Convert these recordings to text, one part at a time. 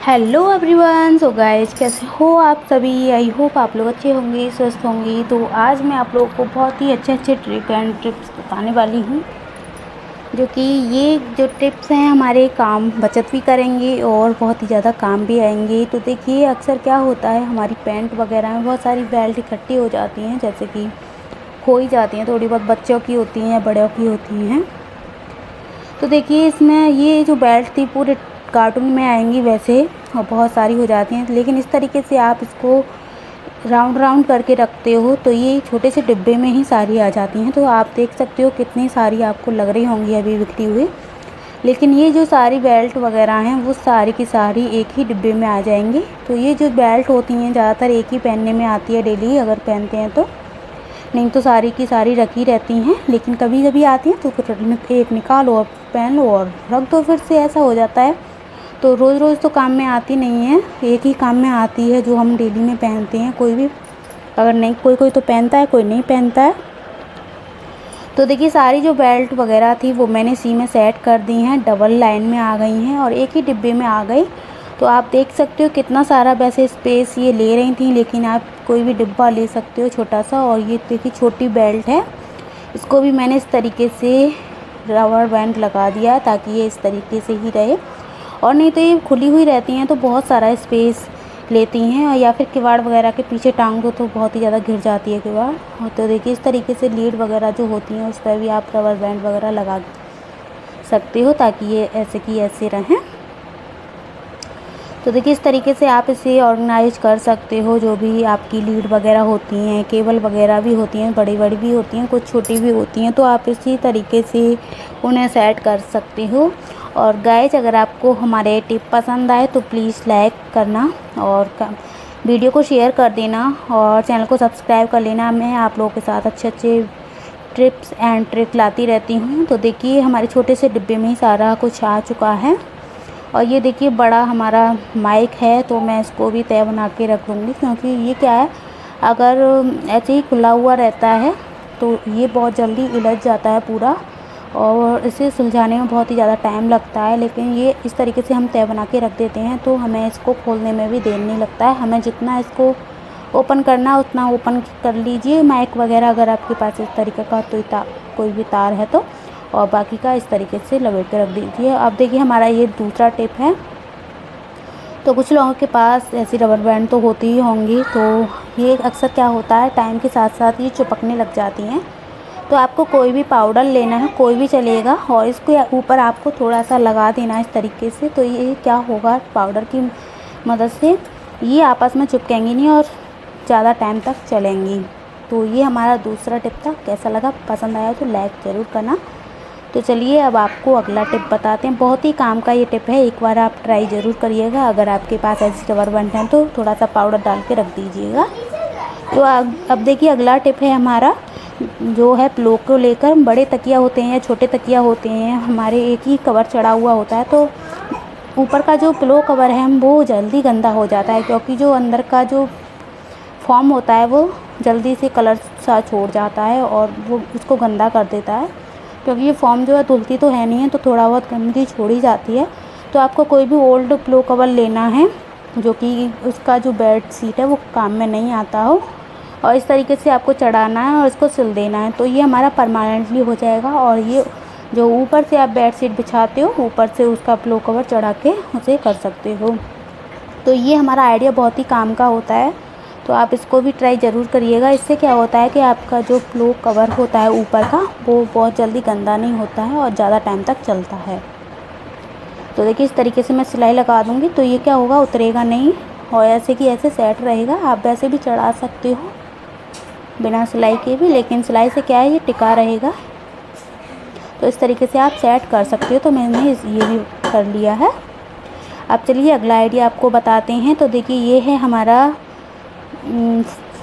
Hello everyone. So guys, कैसे हो आप सभी? आई होप आप लोग अच्छे होंगे, स्वस्थ होंगे। तो आज मैं आप लोगों को बहुत ही अच्छे अच्छे ट्रिक एंड टिप्स बताने वाली हूँ, जो कि ये जो टिप्स हैं हमारे काम बचत भी करेंगे और बहुत ही ज़्यादा काम भी आएंगे। तो देखिए, अक्सर क्या होता है, हमारी पैंट वगैरह में बहुत सारी बेल्ट इकट्ठी हो जाती हैं, जैसे कि खो ही जाती हैं, थोड़ी बहुत बच्चों की होती हैं या बड़ों की होती हैं। तो देखिए, इसमें ये जो बेल्ट थी पूरे कार्टून में आएंगी वैसे, और बहुत सारी हो जाती हैं, लेकिन इस तरीके से आप इसको राउंड राउंड करके रखते हो तो ये छोटे से डिब्बे में ही सारी आ जाती हैं। तो आप देख सकते हो कितनी सारी आपको लग रही होंगी अभी बिकती हुई, लेकिन ये जो सारी बेल्ट वगैरह हैं वो सारी की सारी एक ही डिब्बे में आ जाएंगी। तो ये जो बेल्ट होती हैं ज़्यादातर एक ही पहनने में आती है डेली, अगर पहनते हैं तो, नहीं तो सारी की सारी रखी रहती हैं। लेकिन कभी कभी आती हैं तो एक निकालो और पहन लो और रख दो, फिर से ऐसा हो जाता है। तो रोज़ रोज़ तो काम में आती नहीं है, एक ही काम में आती है जो हम डेली में पहनते हैं। कोई भी अगर नहीं, कोई कोई तो पहनता है, कोई नहीं पहनता है। तो देखिए, सारी जो बेल्ट वगैरह थी वो मैंने सी में सेट कर दी हैं, डबल लाइन में आ गई हैं और एक ही डिब्बे में आ गई। तो आप देख सकते हो कितना सारा वैसे स्पेस ये ले रही थी, लेकिन आप कोई भी डिब्बा ले सकते हो छोटा सा। और ये देखिए छोटी बेल्ट है, इसको भी मैंने इस तरीके से रबर बैंड लगा दिया ताकि ये इस तरीके से ही रहे, और नहीं तो ये खुली हुई रहती हैं तो बहुत सारा स्पेस लेती हैं, और या फिर किवाड़ वगैरह के पीछे टांग दो तो बहुत ही ज़्यादा घिर जाती है किवाड़। और तो देखिए, इस तरीके से लीड वगैरह जो होती हैं उस पर भी आप रबर बैंड वगैरह लगा सकते हो ताकि ये ऐसे की ऐसे रहें। तो देखिए, इस तरीके से आप इसे ऑर्गेनाइज कर सकते हो। जो भी आपकी लीड वगैरह होती हैं, केबल वगैरह भी होती हैं, बड़ी बड़ी भी होती हैं, कुछ छोटी भी होती हैं, तो आप इसी तरीके से उन्हें सेट कर सकते हो। और गाइज, अगर आपको हमारे टिप पसंद आए तो प्लीज़ लाइक करना और वीडियो को शेयर कर देना और चैनल को सब्सक्राइब कर लेना। मैं आप लोगों के साथ अच्छे अच्छे टिप्स एंड ट्रिक लाती रहती हूँ। तो देखिए, हमारे छोटे से डिब्बे में ही सारा कुछ आ चुका है। और ये देखिए, बड़ा हमारा माइक है तो मैं इसको भी तय बना के रख लूँगी, क्योंकि ये क्या है, अगर ऐसे ही खुला हुआ रहता है तो ये बहुत जल्दी उलझ जाता है पूरा, और इसे सुलझाने में बहुत ही ज़्यादा टाइम लगता है। लेकिन ये इस तरीके से हम तय बना के रख देते हैं तो हमें इसको खोलने में भी देर नहीं लगता है। हमें जितना इसको ओपन करना उतना ओपन कर लीजिए माइक वगैरह, अगर आपके पास इस तरीके का कोई भी तार है तो, और बाकी का इस तरीके से लपेट के रख दीजिए। अब देखिए, हमारा ये दूसरा टिप है। तो कुछ लोगों के पास ऐसी रबर बैंड तो होती ही होंगी, तो ये अक्सर क्या होता है, टाइम के साथ साथ ये चिपकने लग जाती हैं। तो आपको कोई भी पाउडर लेना है, कोई भी चलेगा, और इसको ऊपर आपको थोड़ा सा लगा देना है इस तरीके से। तो ये क्या होगा, पाउडर की मदद से ये आपस में चिपकेंगी नहीं और ज़्यादा टाइम तक चलेंगी। तो ये हमारा दूसरा टिप था। कैसा लगा, पसंद आया तो लाइक ज़रूर करना। तो चलिए, अब आपको अगला टिप बताते हैं। बहुत ही काम का ये टिप है, एक बार आप ट्राई ज़रूर करिएगा। अगर आपके पास ऐसी रबर बैंड है तो थोड़ा सा पाउडर डाल के रख दीजिएगा। तो अब देखिए, अगला टिप है हमारा, जो है पिलो को लेकर। बड़े तकिया होते हैं या छोटे तकिया होते हैं, हमारे एक ही कवर चढ़ा हुआ होता है, तो ऊपर का जो पिलो कवर है वो जल्दी गंदा हो जाता है, क्योंकि जो अंदर का जो फॉर्म होता है वो जल्दी से कलर सा छोड़ जाता है और वो उसको गंदा कर देता है। क्योंकि ये फॉर्म जो है धुलती तो है नहीं है, तो थोड़ा बहुत गंदगी छोड़ी जाती है। तो आपको कोई भी ओल्ड पिलो कवर लेना है जो कि उसका जो बेड शीट है वो काम में नहीं आता हो, और इस तरीके से आपको चढ़ाना है और इसको सिल देना है। तो ये हमारा परमानेंटली हो जाएगा। और ये जो ऊपर से आप बेड शीट बिछाते हो, ऊपर से उसका पिलो कवर चढ़ा के उसे कर सकते हो। तो ये हमारा आइडिया बहुत ही काम का होता है, तो आप इसको भी ट्राई ज़रूर करिएगा। इससे क्या होता है कि आपका जो पिलो कवर होता है ऊपर का, वो बहुत जल्दी गंदा नहीं होता है और ज़्यादा टाइम तक चलता है। तो देखिए, इस तरीके से मैं सिलाई लगा दूँगी तो ये क्या होगा, उतरेगा नहीं और ऐसे की ऐसे सेट रहेगा। आप वैसे भी चढ़ा सकते हो बिना सिलाई के भी, लेकिन सिलाई से क्या है, ये टिका रहेगा। तो इस तरीके से आप सेट कर सकते हो। तो मैंने ये भी कर लिया है। अब चलिए, अगला आइडिया आपको बताते हैं। तो देखिए, ये है हमारा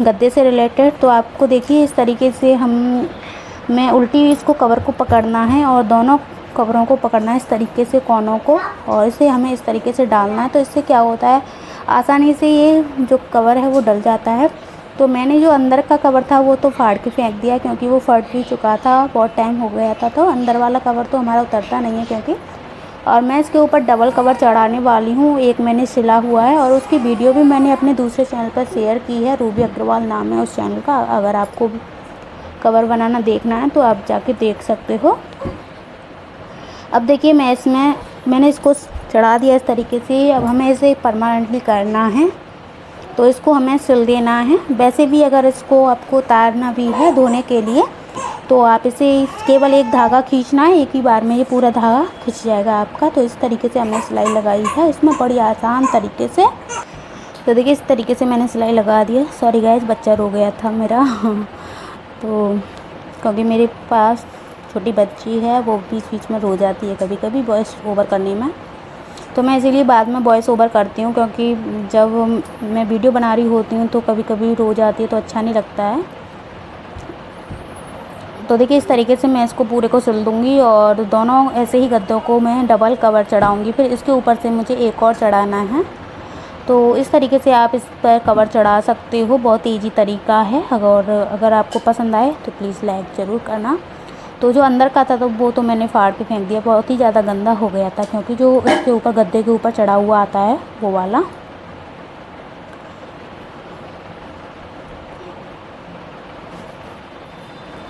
गद्दे से रिलेटेड। तो आपको देखिए, इस तरीके से मैं उल्टी इसको कवर को पकड़ना है और दोनों कवरों को पकड़ना है इस तरीके से, कोनों को, और इसे हमें इस तरीके से डालना है। तो इससे क्या होता है, आसानी से ये जो कवर है वो डल जाता है। तो मैंने जो अंदर का कवर था वो तो फाड़ के फेंक दिया, क्योंकि वो फट भी चुका था, बहुत टाइम हो गया था। तो अंदर वाला कवर तो हमारा उतरता नहीं है, क्योंकि और मैं इसके ऊपर डबल कवर चढ़ाने वाली हूँ। एक मैंने सिला हुआ है और उसकी वीडियो भी मैंने अपने दूसरे चैनल पर शेयर की है, रूबी अग्रवाल नाम है उस चैनल का। अगर आपको कवर बनाना देखना है तो आप जाके देख सकते हो। अब देखिए मैंने इसको चढ़ा दिया इस तरीके से। अब हमें इसे परमानेंटली करना है, तो इसको हमें सिल देना है। वैसे भी अगर इसको आपको उतारना भी है धोने के लिए तो आप इसे केवल एक धागा खींचना है, एक ही बार में ये पूरा धागा खिंच जाएगा आपका। तो इस तरीके से हमने सिलाई लगाई है इसमें बड़ी आसान तरीके से। तो देखिए इस तरीके से मैंने सिलाई लगा दिया। सॉरी गाइस, बच्चा रो गया था मेरा तो क्योंकि मेरे पास छोटी बच्ची है, वो बीच बीच में रो जाती है कभी कभी वॉइस ओवर करने में, तो मैं इसीलिए बाद में वॉइस ओवर करती हूँ, क्योंकि जब मैं वीडियो बना रही होती हूँ तो कभी कभी रो जाती है तो अच्छा नहीं लगता है। तो देखिए इस तरीके से मैं इसको पूरे को सिल दूँगी और दोनों ऐसे ही गद्दों को मैं डबल कवर चढ़ाऊँगी। फिर इसके ऊपर से मुझे एक और चढ़ाना है। तो इस तरीके से आप इस पर कवर चढ़ा सकते हो, बहुत ईजी तरीका है। अगर आपको पसंद आए तो प्लीज़ लाइक ज़रूर करना। तो जो अंदर का था तो वो तो मैंने फाड़ के फेंक दिया, बहुत ही ज़्यादा गंदा हो गया था, क्योंकि जो इसके ऊपर गद्दे के ऊपर चढ़ा हुआ आता है वो वाला।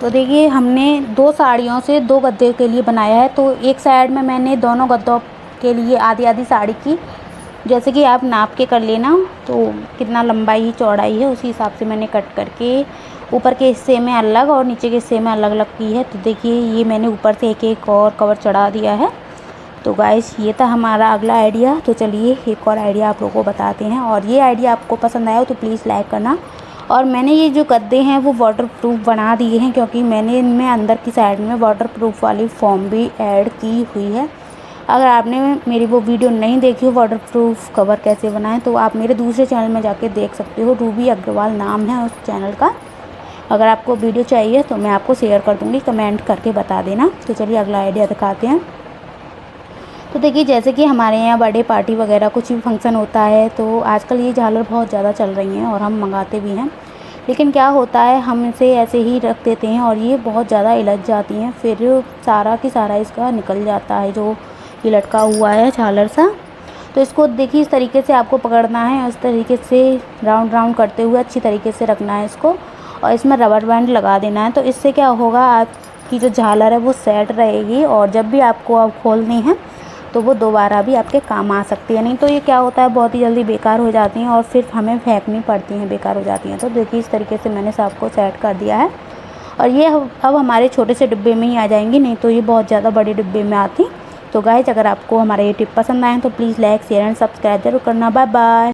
तो देखिए हमने 2 साड़ियों से 2 गद्दे के लिए बनाया है। तो एक साइड में मैंने दोनों गद्दों के लिए आधी आधी साड़ी की, जैसे कि आप नाप के कर लेना, तो कितना लंबाई चौड़ाई है उसी हिसाब से मैंने कट करके ऊपर के हिस्से में अलग और नीचे के हिस्से में अलग अलग की है। तो देखिए ये मैंने ऊपर से एक एक और कवर चढ़ा दिया है। तो गाइस ये था हमारा अगला आइडिया। तो चलिए एक और आइडिया आप लोगों को बताते हैं, और ये आइडिया आपको पसंद आया हो तो प्लीज़ लाइक करना। और मैंने ये जो गद्दे हैं वो वाटरप्रूफ बना दिए हैं, क्योंकि मैंने इनमें अंदर की साइड में वाटरप्रूफ वाली फॉर्म भी ऐड की हुई है। अगर आपने मेरी वो वीडियो नहीं देखी हो वाटरप्रूफ कवर कैसे बनाएं, तो आप मेरे दूसरे चैनल में जाके देख सकते हो, रूबी अग्रवाल नाम है उस चैनल का। अगर आपको वीडियो चाहिए तो मैं आपको शेयर कर दूँगी, कमेंट करके बता देना। तो चलिए अगला आइडिया दिखाते हैं। तो देखिए जैसे कि हमारे यहाँ बर्थडे पार्टी वगैरह कुछ भी फंक्शन होता है तो आजकल ये झालर बहुत ज़्यादा चल रही हैं और हम मंगाते भी हैं, लेकिन क्या होता है हम इसे ऐसे ही रख देते हैं और ये बहुत ज़्यादा इलझ जाती हैं, फिर सारा की सारा इसका निकल जाता है जो ये लटका हुआ है झालर सा। तो इसको देखिए इस तरीके से आपको पकड़ना है, इस तरीके से राउंड राउंड करते हुए अच्छी तरीके से रखना है इसको, और इसमें रबर बैंड लगा देना है। तो इससे क्या होगा, आपकी जो झालर है वो सेट रहेगी और जब भी आपको आप खोलनी है तो वो दोबारा भी आपके काम आ सकती है। नहीं तो ये क्या होता है बहुत ही जल्दी बेकार हो जाती हैं और फिर हमें फेंकनी पड़ती हैं, बेकार हो जाती हैं। तो देखिए इस तरीके से मैंने सबको सेट कर दिया है और ये अब हमारे छोटे से डिब्बे में ही आ जाएंगी, नहीं तो ये बहुत ज़्यादा बड़े डिब्बे में आती। तो गाइस अगर आपको हमारे ये टिप पसंद आए तो please like share and subscribe जरूर करना। Bye bye.